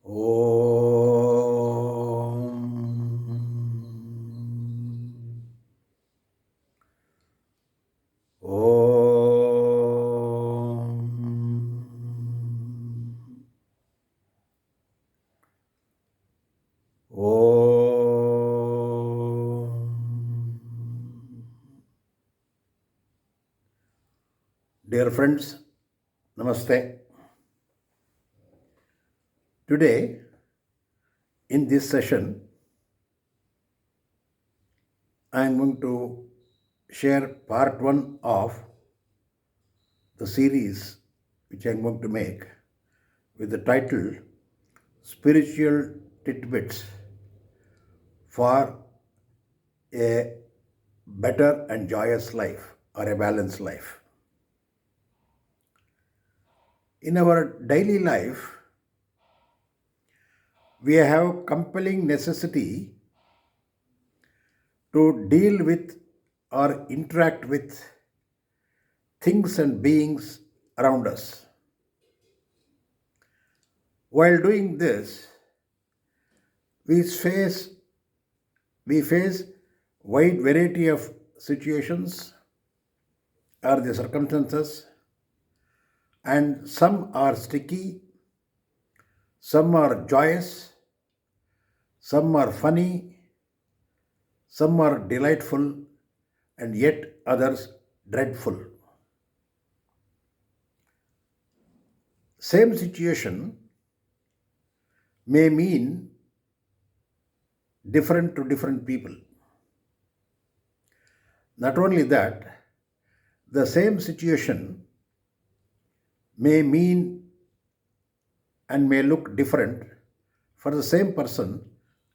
Om. Om. Om. Dear friends, Namaste. Today, in this session, I am going to share part 1 of the series which I am going to make with the title Spiritual Tidbits for a better and joyous life or a balanced life. In our daily life, we have compelling necessity to deal with or interact with things and beings around us. While doing this, we face wide variety of situations or the circumstances, and some are sticky, some are joyous, some are funny, some are delightful, and yet others dreadful. Same situation may mean different to different people. Not only that, the same situation may mean and may look different for the same person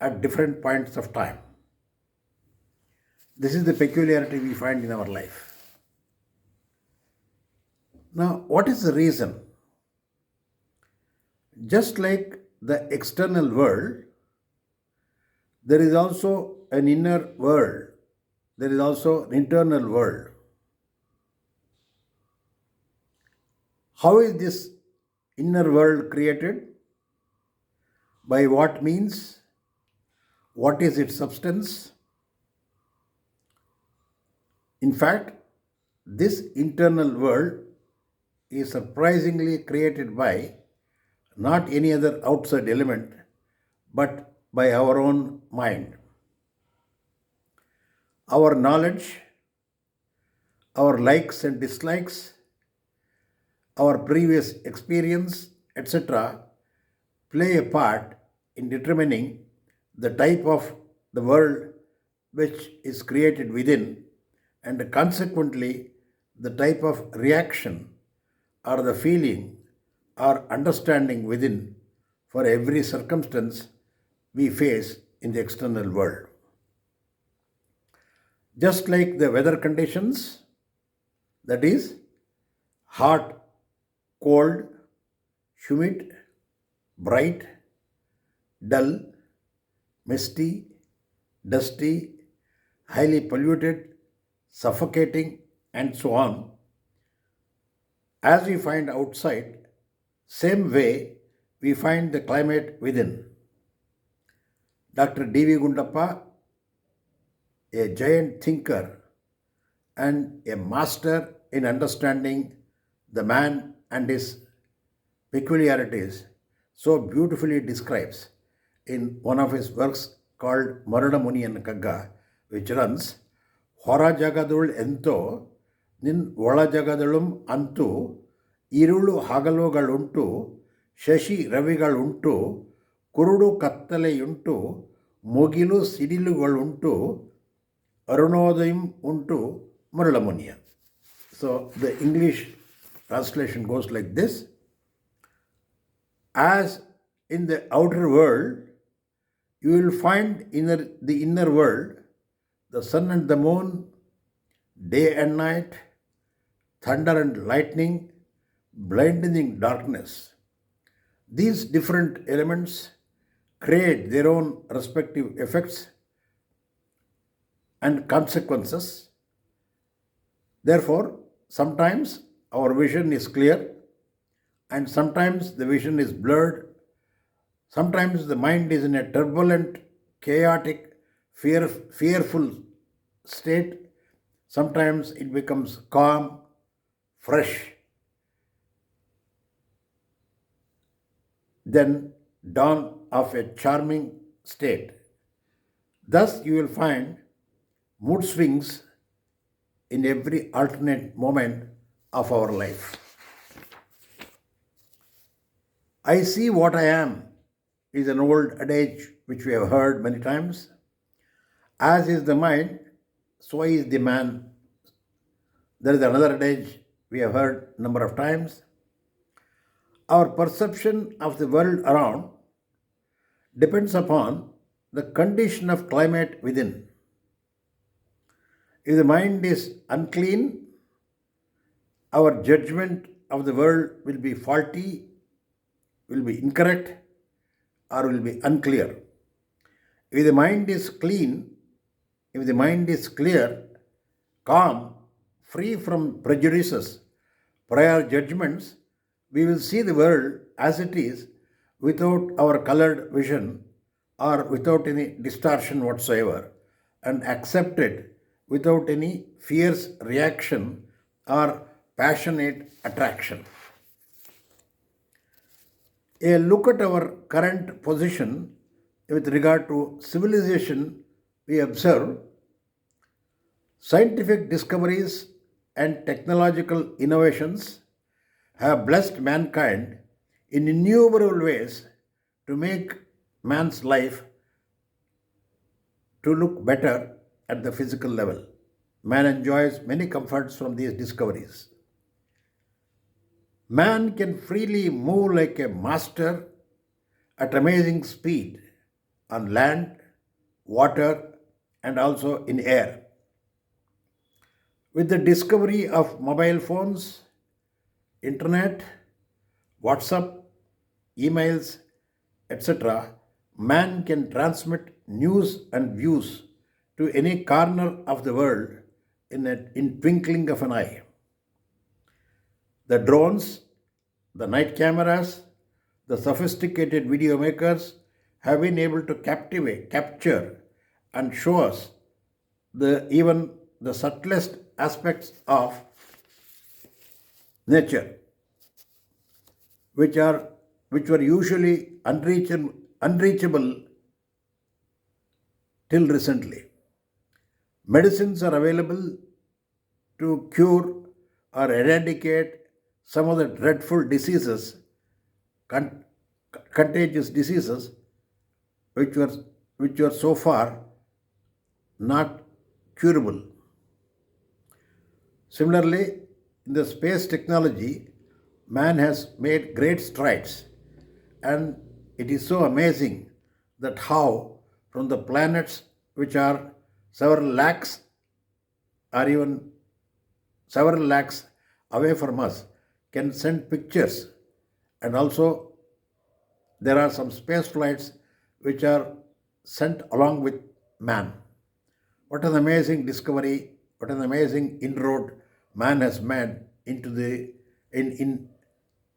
at different points of time. This is the peculiarity we find in our life. Now, what is the reason? Just like the external world, there is also an inner world. There is also an internal world. How is this inner world created? By what means? What is its substance? In fact, this internal world is surprisingly created by not any other outside element, but by our own mind. Our knowledge, our likes and dislikes, our previous experience, etc., play a part in determining the type of the world which is created within, and consequently the type of reaction or the feeling or understanding within for every circumstance we face in the external world. Just like the weather conditions, that is, hot, cold, humid, bright, dull, misty, dusty, highly polluted, suffocating, and so on, as we find outside, same way we find the climate within. Dr. D.V. Gundappa, a giant thinker and a master in understanding the man and his peculiarities, so beautifully describes in one of his works called Marana Muni and Kagga, which runs, Hora jagadul ento, nin ola jagadulum antu, irulu hagalugaluntu, shashi ravigaluntu, kurudu kattaleyuntu, mogilu sidilugaluntu, arunodayam untu Muralamunia. So the English translation goes like this. As in the outer world, you will find the inner world, the sun and the moon, day and night, thunder and lightning, blinding darkness. These different elements create their own respective effects and consequences. Therefore, sometimes our vision is clear and sometimes the vision is blurred. Sometimes the mind is in a turbulent, chaotic, fearful state. Sometimes it becomes calm, fresh, then dawn of a charming state. Thus, you will find mood swings in every alternate moment of our life. I see what I am is an old adage which we have heard many times. As is the mind, so is the man. There is another adage we have heard a number of times. Our perception of the world around depends upon the condition of climate within. If the mind is unclean, our judgment of the world will be faulty, will be incorrect, or will be unclear. If the mind is clean, if the mind is clear, calm, free from prejudices, prior judgments, we will see the world as it is without our colored vision or without any distortion whatsoever, and accept it without any fierce reaction or passionate attraction. A look at our current position with regard to civilization, we observe scientific discoveries and technological innovations have blessed mankind in innumerable ways to make man's life to look better at the physical level. Man enjoys many comforts from these discoveries. Man can freely move like a master at amazing speed on land, water, and also in air. With the discovery of mobile phones, internet, WhatsApp, emails, etc., man can transmit news and views to any corner of the world in twinkling of an eye. The drones, the night cameras, the sophisticated video makers have been able to capture, and show us even the subtlest aspects of nature, which were usually unreachable till recently. Medicines are available to cure or eradicate some of the dreadful diseases, contagious diseases, which were so far not curable. Similarly, in the space technology, man has made great strides, and it is so amazing that how from the planets which are several lakhs or even several lakhs away from us can send pictures, and also there are some space flights which are sent along with man. What an amazing discovery, what an amazing inroad man has made into in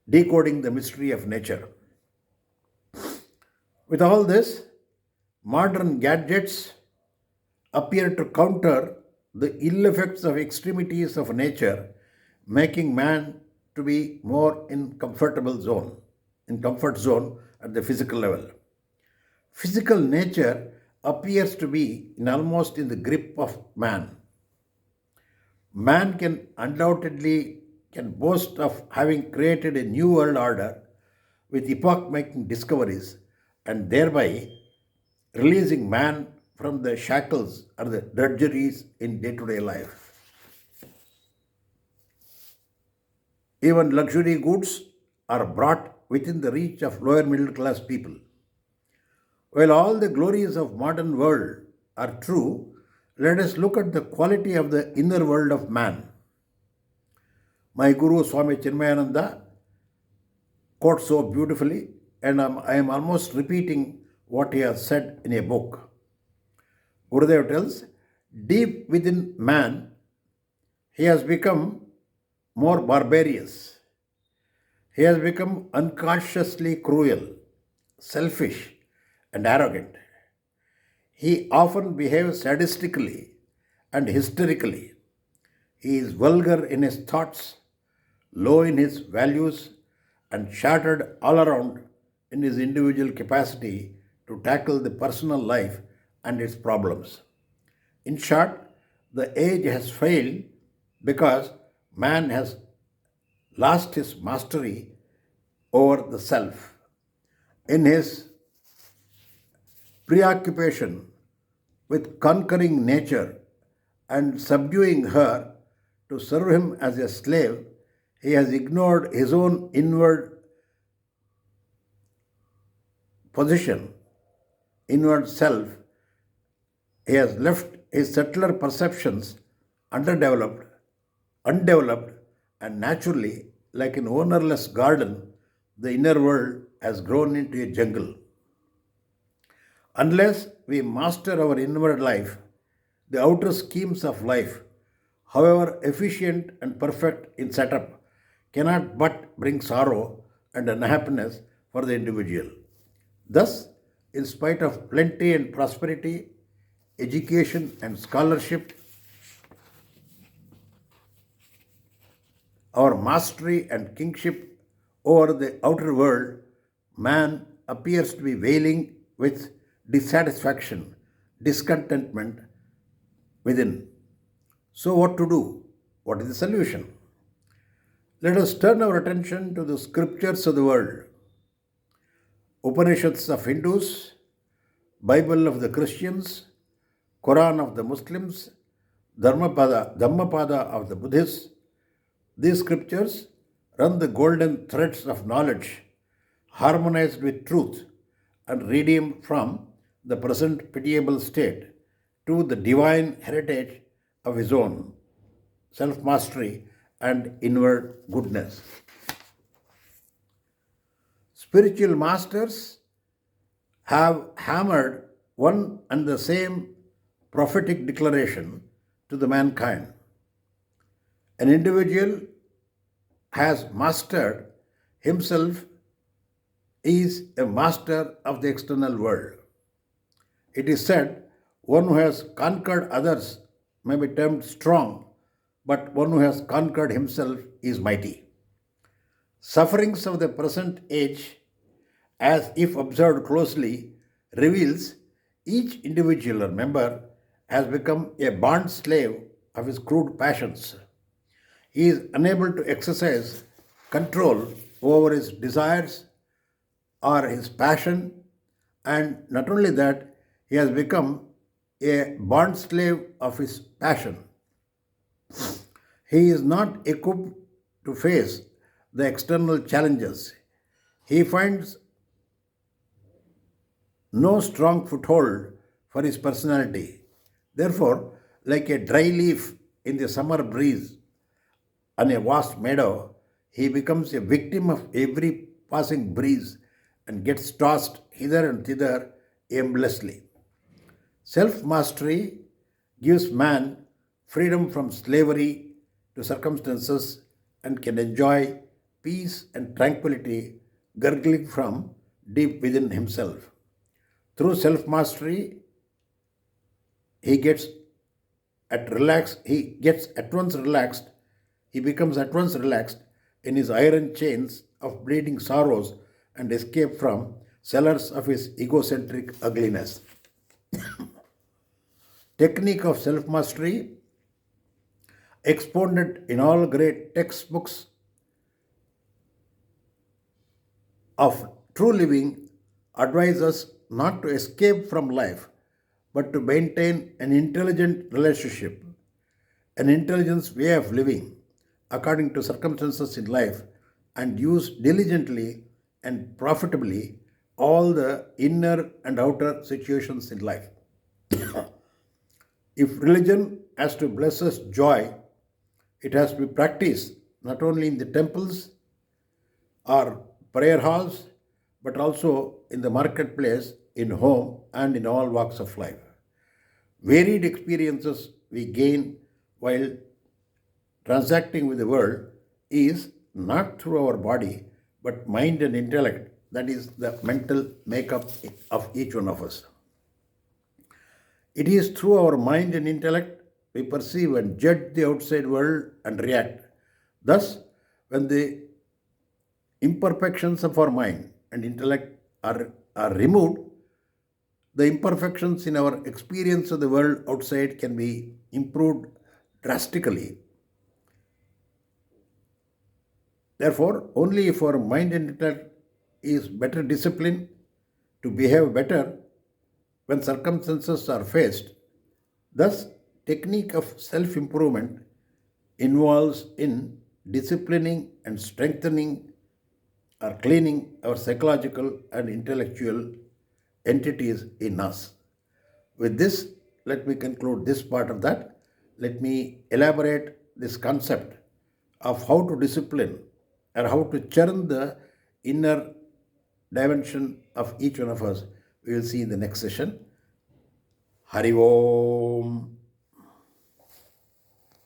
decoding the mystery of nature. With all this, modern gadgets appear to counter the ill effects of extremities of nature, making man to be more in comfort zone at the physical level. Physical nature appears to be almost in the grip of man. Man can undoubtedly can boast of having created a new world order with epoch-making discoveries, and thereby releasing man from the shackles or the drudgeries in day-to-day life. Even luxury goods are brought within the reach of lower middle class people. While all the glories of modern world are true, let us look at the quality of the inner world of man. My Guru Swami Chinmayananda quotes so beautifully, and I am almost repeating what he has said in a book. Gurudev tells, deep within man, he has become more barbarous. He has become unconsciously cruel, selfish, and arrogant. He often behaves sadistically and hysterically. He is vulgar in his thoughts, low in his values, and shattered all around in his individual capacity to tackle the personal life and its problems. In short, the age has failed because man has lost his mastery over the self. In his preoccupation with conquering nature and subduing her to serve him as a slave, he has ignored his own inward position, inward self. He has left his subtler perceptions underdeveloped, undeveloped, and naturally, like an ownerless garden, the inner world has grown into a jungle. Unless we master our inward life, the outer schemes of life, however efficient and perfect in setup, cannot but bring sorrow and unhappiness for the individual. Thus, in spite of plenty and prosperity, education and scholarship, our mastery and kingship over the outer world, man appears to be wailing with dissatisfaction, discontentment within. So, what to do? What is the solution? Let us turn our attention to the scriptures of the world, Upanishads of Hindus, Bible of the Christians, Quran of the Muslims, Dhammapada of the Buddhists. These scriptures run the golden threads of knowledge, harmonized with truth, and redeemed from the present pitiable state to the divine heritage of his own self mastery and inward goodness. Spiritual masters have hammered one and the same prophetic declaration to the mankind. An individual has mastered himself is a master of the external world. It is said one who has conquered others may be termed strong, but one who has conquered himself is mighty. Sufferings of the present age, as if observed closely, reveals each individual or member has become a bond slave of his crude passions. He is unable to exercise control over his desires or his passion, and not only that, he has become a bond slave of his passion. He is not equipped to face the external challenges. He finds no strong foothold for his personality. Therefore, like a dry leaf in the summer breeze on a vast meadow, he becomes a victim of every passing breeze and gets tossed hither and thither aimlessly. Self mastery gives man freedom from slavery to circumstances and can enjoy peace and tranquility gurgling from deep within himself. Through self mastery, he gets he becomes at once relaxed in his iron chains of bleeding sorrows and escape from cellars of his egocentric ugliness. Technique of self mastery, expounded in all great textbooks of true living, advise us not to escape from life but to maintain an intelligent relationship, an intelligent way of living according to circumstances in life, and use diligently and profitably all the inner and outer situations in life. If religion has to bless us joy, it has to be practiced not only in the temples or prayer halls, but also in the marketplace, in home, and in all walks of life. Varied experiences we gain while transacting with the world is not through our body, but mind and intellect that is the mental makeup of each one of us. It is through our mind and intellect we perceive and judge the outside world and react. Thus, when the imperfections of our mind and intellect are removed, the imperfections in our experience of the world outside can be improved drastically. Therefore, only if our mind and intellect is better disciplined to behave better when circumstances are faced. Thus, technique of self-improvement involves in disciplining and strengthening or cleaning our psychological and intellectual entities in us. With this, let me conclude this part of that. Let me elaborate this concept of how to discipline and how to churn the inner dimension of each one of us. We will see in the next session. Hari Om.